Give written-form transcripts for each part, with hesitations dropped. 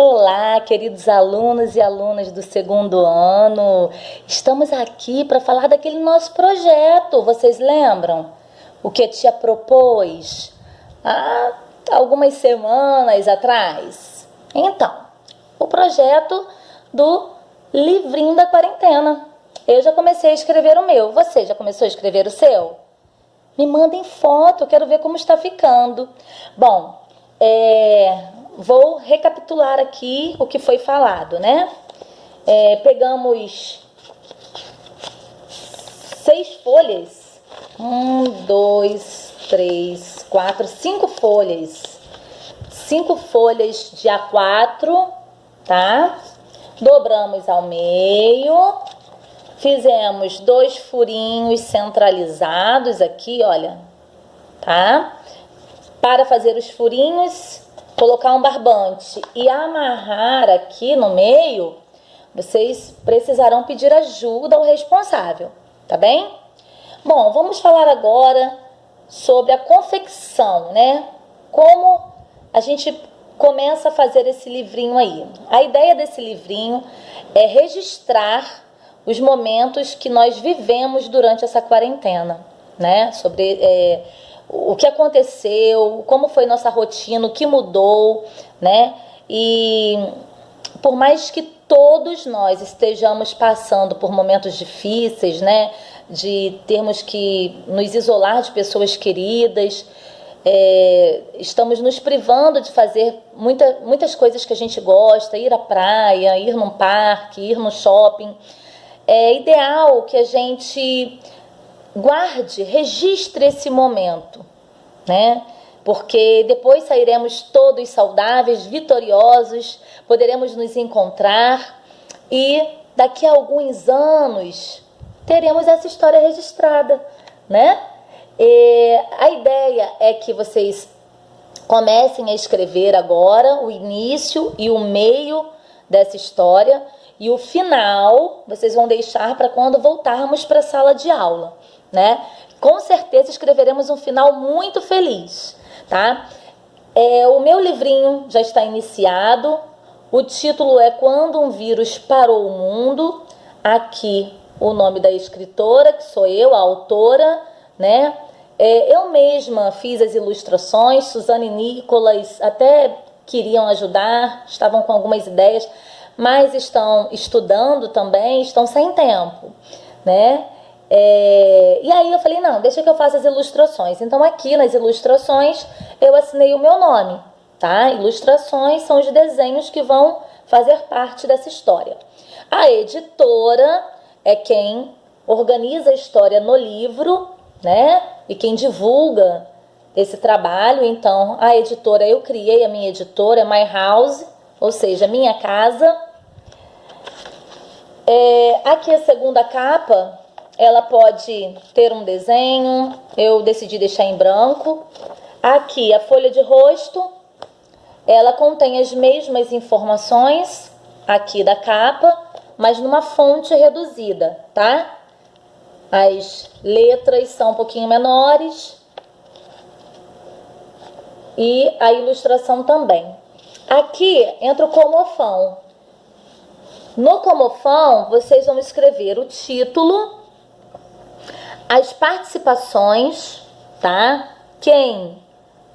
Olá, queridos alunos e alunas do segundo ano. Estamos aqui para falar daquele nosso projeto. Vocês lembram? O que a tia propôs há algumas semanas atrás? Então, o projeto do livrinho da quarentena. Eu já comecei a escrever o meu. Você já começou a escrever o seu? Me mandem foto, eu quero ver como está ficando. Bom, vou recapitular aqui o que foi falado, né? Pegamos 6 folhas. 1, 2, 3, 4, 5 folhas. 5 folhas de A4, tá? Dobramos ao meio. Fizemos 2 furinhos centralizados aqui, olha, tá? Para fazer os furinhos, colocar um barbante e amarrar aqui no meio, vocês precisarão pedir ajuda ao responsável, tá bem? Bom, vamos falar agora sobre a confecção, né? Como a gente começa a fazer esse livrinho aí. A ideia desse livrinho é registrar os momentos que nós vivemos durante essa quarentena, né? Sobre o que aconteceu, como foi nossa rotina, o que mudou, né? E por mais que todos nós estejamos passando por momentos difíceis, né? De termos que nos isolar de pessoas queridas, estamos nos privando de fazer muitas coisas que a gente gosta, ir à praia, ir num parque, ir no shopping. É ideal que a gente guarde, registre esse momento, né? Porque depois sairemos todos saudáveis, vitoriosos, poderemos nos encontrar e daqui a alguns anos teremos essa história registrada, né? A ideia é que vocês comecem a escrever agora o início e o meio dessa história. E o final, vocês vão deixar para quando voltarmos para a sala de aula, né? Com certeza escreveremos um final muito feliz, tá? O meu livrinho já está iniciado. O título é Quando um Vírus Parou o Mundo. Aqui o nome da escritora, que sou eu, a autora, né? Eu mesma fiz as ilustrações. Suzane e Nicolas até queriam ajudar, estavam com algumas ideias, mas estão estudando também, estão sem tempo, né? E aí eu falei, não, deixa que eu faça as ilustrações. Então aqui nas ilustrações eu assinei o meu nome, tá? Ilustrações são os desenhos que vão fazer parte dessa história. A editora é quem organiza a história no livro, né? E quem divulga esse trabalho. Então a editora, eu criei a minha editora, My House, ou seja, minha casa. Aqui a segunda capa, ela pode ter um desenho, eu decidi deixar em branco. Aqui a folha de rosto, ela contém as mesmas informações aqui da capa, mas numa fonte reduzida, tá? As letras são um pouquinho menores e a ilustração também. Aqui entra o comofão. No comofão, vocês vão escrever o título, as participações, tá? Quem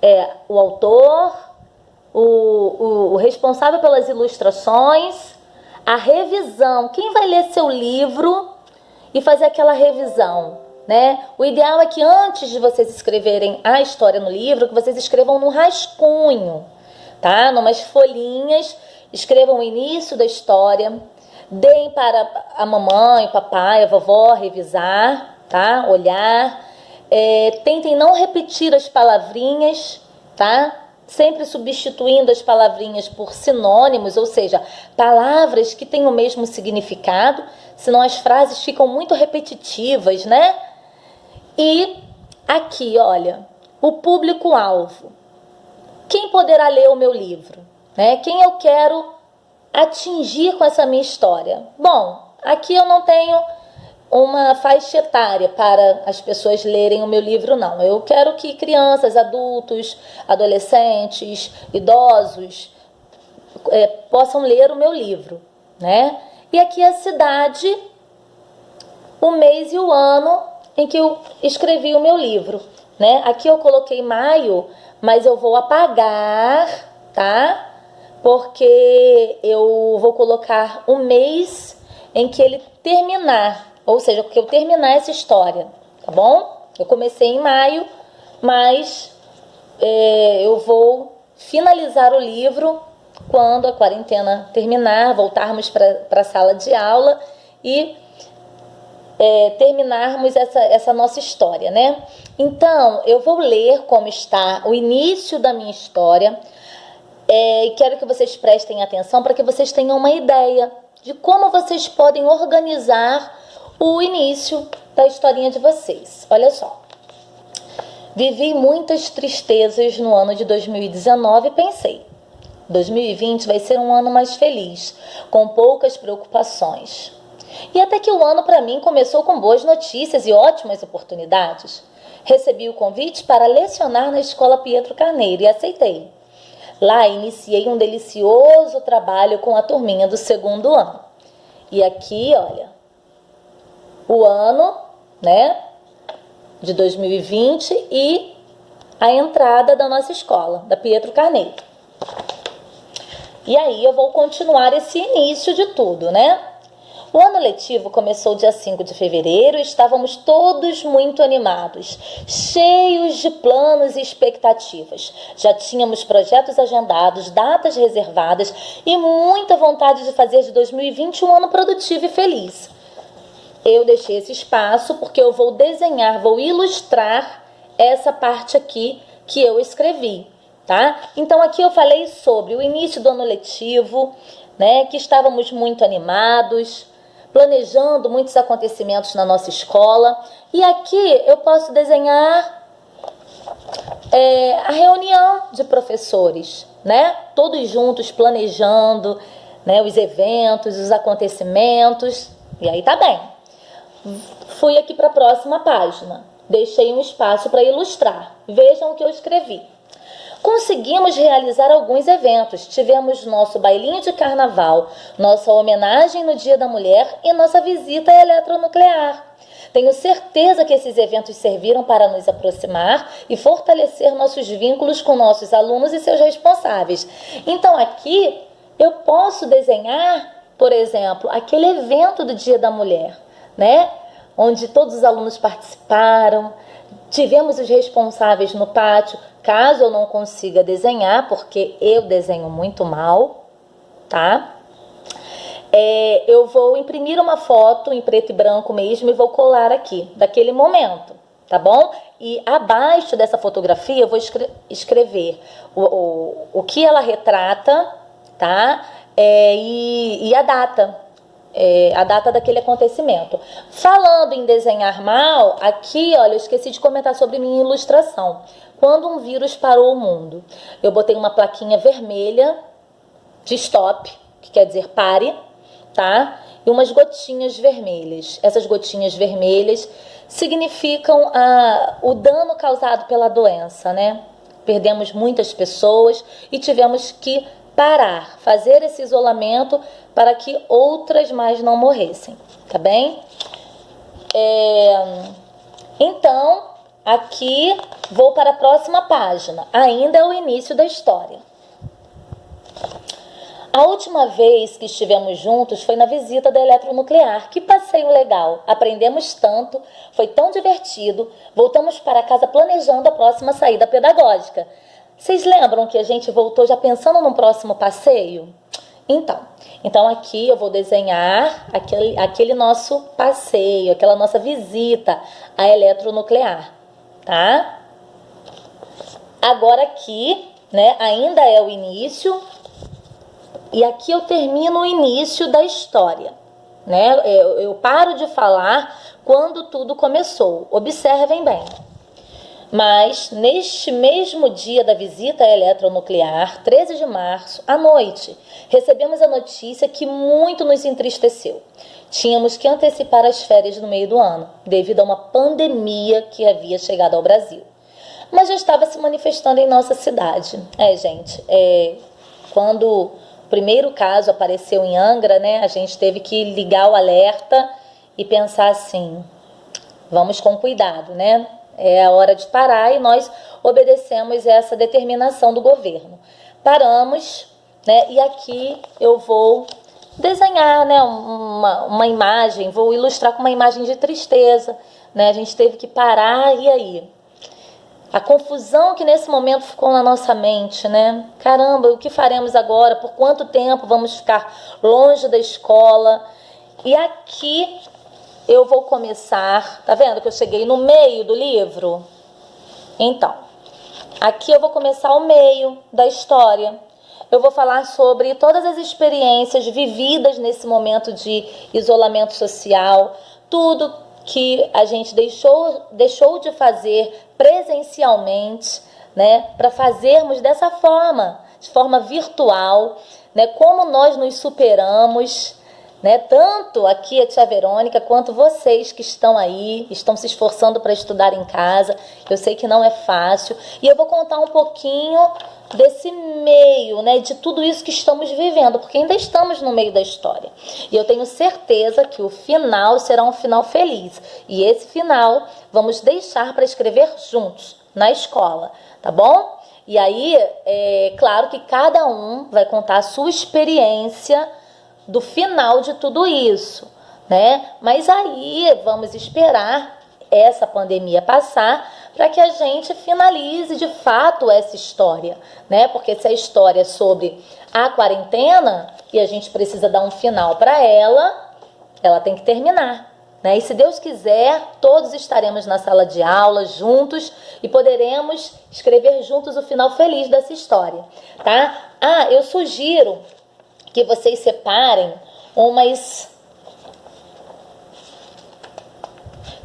é o autor, o responsável pelas ilustrações, a revisão, quem vai ler seu livro e fazer aquela revisão, né? O ideal é que antes de vocês escreverem a história no livro, que vocês escrevam num rascunho, tá? Numas folhinhas. Escrevam o início da história, deem para a mamãe, o papai, a vovó revisar, tá? Olhar. Tentem não repetir as palavrinhas, tá? Sempre substituindo as palavrinhas por sinônimos, ou seja, palavras que têm o mesmo significado, senão as frases ficam muito repetitivas, né? E aqui, olha, o público-alvo. Quem poderá ler o meu livro? Né? Quem eu quero atingir com essa minha história? Bom, aqui eu não tenho uma faixa etária para as pessoas lerem o meu livro, não. Eu quero que crianças, adultos, adolescentes, idosos possam ler o meu livro, né? E aqui a cidade, o mês e o ano em que eu escrevi o meu livro, né? Aqui eu coloquei maio, mas eu vou apagar, tá? Porque eu vou colocar o mês em que ele terminar, ou seja, que eu terminar essa história, tá bom? Eu comecei em maio, mas eu vou finalizar o livro quando a quarentena terminar, voltarmos para a sala de aula e terminarmos essa nossa história, né? Então, eu vou ler como está o início da minha história e quero que vocês prestem atenção para que vocês tenham uma ideia de como vocês podem organizar o início da historinha de vocês. Olha só. Vivi muitas tristezas no ano de 2019 e pensei, 2020 vai ser um ano mais feliz, com poucas preocupações. E até que o ano para mim começou com boas notícias e ótimas oportunidades. Recebi o convite para lecionar na Escola Pietro Carneiro e aceitei. Lá iniciei um delicioso trabalho com a turminha do segundo ano. E aqui, olha, o ano, né, de 2020 e a entrada da nossa escola, da Pietro Carneiro. E aí eu vou continuar esse início de tudo, né? O ano letivo começou dia 5 de fevereiro e estávamos todos muito animados, cheios de planos e expectativas. Já tínhamos projetos agendados, datas reservadas e muita vontade de fazer de 2020 um ano produtivo e feliz. Eu deixei esse espaço porque eu vou desenhar, vou ilustrar essa parte aqui que eu escrevi, tá? Então aqui eu falei sobre o início do ano letivo, né, que estávamos muito animados, planejando muitos acontecimentos na nossa escola. E aqui eu posso desenhar a reunião de professores, né? Todos juntos planejando, né, os eventos, os acontecimentos. E aí tá bem. Fui aqui para a próxima página. Deixei um espaço para ilustrar. Vejam o que eu escrevi. Conseguimos realizar alguns eventos. Tivemos nosso bailinho de carnaval, nossa homenagem no Dia da Mulher e nossa visita eletronuclear. Tenho certeza que esses eventos serviram para nos aproximar e fortalecer nossos vínculos com nossos alunos e seus responsáveis. Então aqui eu posso desenhar, por exemplo, aquele evento do Dia da Mulher, né? Onde todos os alunos participaram, tivemos os responsáveis no pátio. Caso eu não consiga desenhar, porque eu desenho muito mal, tá? Eu vou imprimir uma foto em preto e branco mesmo e vou colar aqui, daquele momento, tá bom? E abaixo dessa fotografia eu vou escrever o que ela retrata, tá? E a data. A data daquele acontecimento. Falando em desenhar mal, aqui, olha, eu esqueci de comentar sobre minha ilustração. Quando um vírus parou o mundo, eu botei uma plaquinha vermelha de stop, que quer dizer pare, tá? E umas gotinhas vermelhas. Essas gotinhas vermelhas significam o dano causado pela doença, né? Perdemos muitas pessoas e tivemos que parar, fazer esse isolamento para que outras mais não morressem, tá bem? Então, aqui vou para a próxima página. Ainda é o início da história. A última vez que estivemos juntos foi na visita da eletronuclear. Que passeio legal! Aprendemos tanto, foi tão divertido. Voltamos para casa planejando a próxima saída pedagógica. Vocês lembram que a gente voltou já pensando num próximo passeio? Então aqui eu vou desenhar aquele nosso passeio, aquela nossa visita à eletronuclear, tá? Agora aqui, né, ainda é o início, e aqui eu termino o início da história, né? Eu paro de falar quando tudo começou. Observem bem. Mas, neste mesmo dia da visita eletronuclear, 13 de março, à noite, recebemos a notícia que muito nos entristeceu. Tínhamos que antecipar as férias no meio do ano, devido a uma pandemia que havia chegado ao Brasil. Mas já estava se manifestando em nossa cidade. Gente, quando primeiro caso apareceu em Angra, né? A gente teve que ligar o alerta e pensar assim, vamos com cuidado, né? É a hora de parar e nós obedecemos essa determinação do governo. Paramos, né? E aqui eu vou desenhar, né, uma imagem, vou ilustrar com uma imagem de tristeza, né? A gente teve que parar, e aí? A confusão que nesse momento ficou na nossa mente, né? Caramba, o que faremos agora? Por quanto tempo vamos ficar longe da escola? E aqui eu vou começar, tá vendo que eu cheguei no meio do livro? Então, aqui eu vou começar o meio da história. Eu vou falar sobre todas as experiências vividas nesse momento de isolamento social, tudo que a gente deixou de fazer presencialmente, né, para fazermos dessa forma, de forma virtual, né, como nós nos superamos, né, tanto aqui a tia Verônica quanto vocês que estão aí, estão se esforçando para estudar em casa. Eu sei que não é fácil, e eu vou contar um pouquinho desse meio, né, de tudo isso que estamos vivendo, porque ainda estamos no meio da história. E eu tenho certeza que o final será um final feliz. E esse final vamos deixar para escrever juntos, na escola, tá bom? E aí, é claro que cada um vai contar a sua experiência do final de tudo isso, né? Mas aí vamos esperar essa pandemia passar para que a gente finalize de fato essa história, né? Porque se a história é sobre a quarentena e a gente precisa dar um final para ela tem que terminar, né? E se Deus quiser, todos estaremos na sala de aula juntos e poderemos escrever juntos o final feliz dessa história, tá? Ah, eu sugiro que vocês separem umas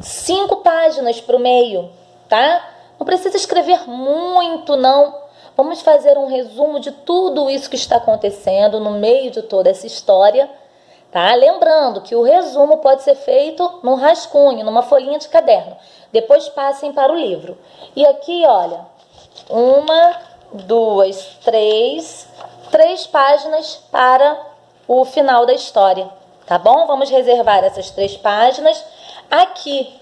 5 páginas para o meio, tá? Não precisa escrever muito, não. Vamos fazer um resumo de tudo isso que está acontecendo no meio de toda essa história, tá? Lembrando que o resumo pode ser feito num rascunho, numa folhinha de caderno. Depois passem para o livro. E aqui, olha, 1, 2, 3 páginas para o final da história, tá bom? Vamos reservar essas 3 páginas. Aqui,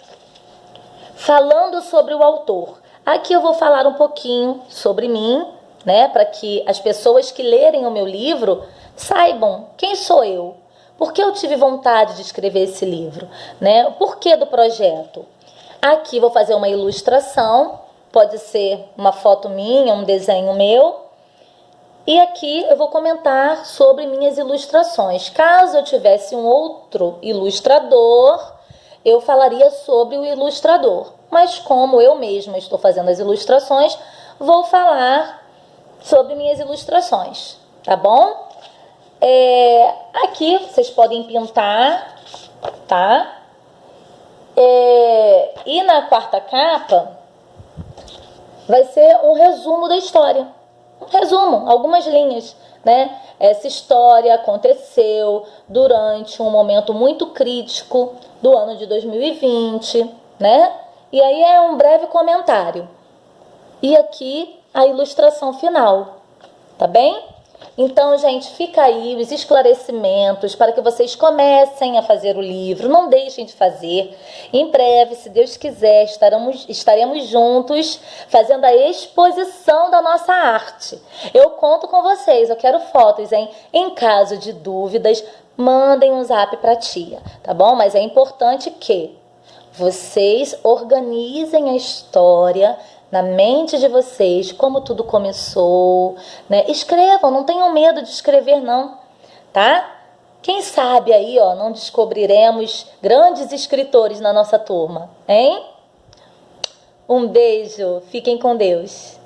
falando sobre o autor. Aqui eu vou falar um pouquinho sobre mim, né? Para que as pessoas que lerem o meu livro saibam quem sou eu. Por que eu tive vontade de escrever esse livro, né? O porquê do projeto. Aqui vou fazer uma ilustração, pode ser uma foto minha, um desenho meu. E aqui eu vou comentar sobre minhas ilustrações. Caso eu tivesse um outro ilustrador, eu falaria sobre o ilustrador. Mas como eu mesma estou fazendo as ilustrações, vou falar sobre minhas ilustrações, tá bom? Aqui vocês podem pintar, tá? E na quarta capa vai ser um resumo da história. Um resumo, algumas linhas, né? Essa história aconteceu durante um momento muito crítico do ano de 2020, né? E aí é um breve comentário. E aqui a ilustração final, tá bem? Então, gente, fica aí os esclarecimentos para que vocês comecem a fazer o livro. Não deixem de fazer. Em breve, se Deus quiser, estaremos juntos fazendo a exposição da nossa arte. Eu conto com vocês, eu quero fotos, hein? Em caso de dúvidas, mandem um zap para a tia, tá bom? Mas é importante que vocês organizem a história na mente de vocês, como tudo começou, né? Escrevam, não tenham medo de escrever, não, tá? Quem sabe aí, ó, não descobriremos grandes escritores na nossa turma, hein? Um beijo, fiquem com Deus.